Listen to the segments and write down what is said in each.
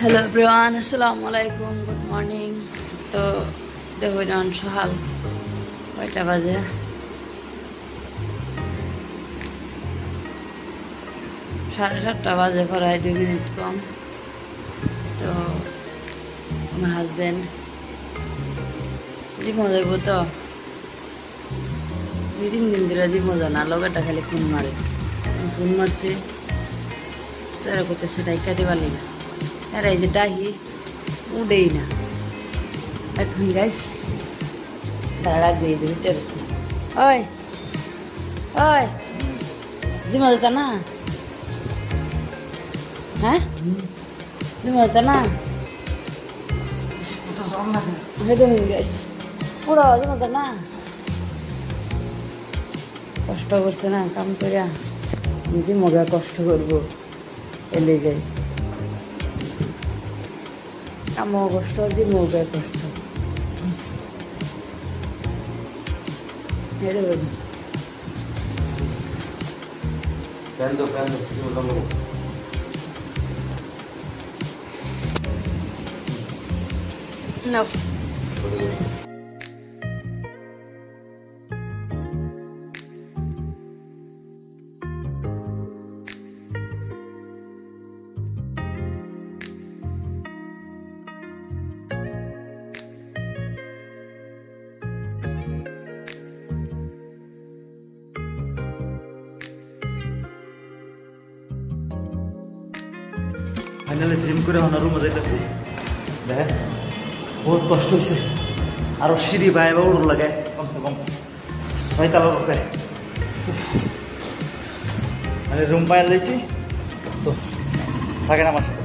Hello everyone, আসসালামু আলাইকুম, good morning. তো দেখো এখন সকাল কয়টা বাজে, 7:30 বাজে, প্রায় 2 মিনিট কম। তো আমার হাজব্যান্ড জিমো যাইব, তো 2-3 দিন ধরে জিমো যায় না, লোকেরটা খালি ফোন মারে। ফোন মারছে তারা করতেছে ডাইকা দিবার লেগে, আর এই যে ডাহি উঠেই না। এখন গাইস দাঁড়া দিয়ে দিতে পারছি। ওই ওই জিমা যেত না, হ্যাঁ জিমা যেত না, হেঁটে হয়ে গাইস পুরো জিমা যেত না, কষ্ট করছে না কাম করিয়া, জিমগা কষ্ট করবো এলে যাই, কামও কষ্ট জিমগা কষ্ট। Prendo, No. ফাইনালি জিম করে অনারও মজা গেছে। দেখেন বহুত কষ্ট হয়েছে, আরো সিঁড়ি বাইবা উড়ুন লাগে কমসে কম 6 তলার উপরে। মানে রুম পাইয়া দিয়েছি তো, থাকেন আমার সাথে।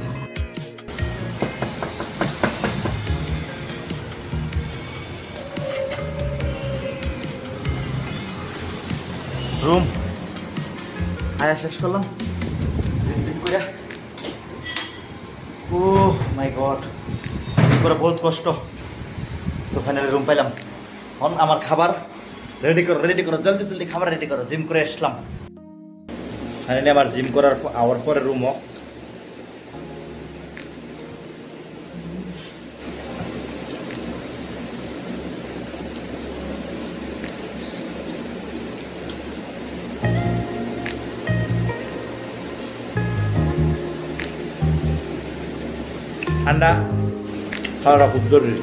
রুম আয়া শেষ করলাম জিম টিম করে। ও মাই গড, জিম করে বহুত কষ্ট। তো ফাইনালি রুম পাইলাম। এখন আমার খাবার রেডি করো, জলদি খাবার রেডি করো। জিম করে আসলাম, ফাইনালি আমার জিম করার আওয়ার পরে রুমও। ঠান্ডা খাওয়াটা খুব জরুরি।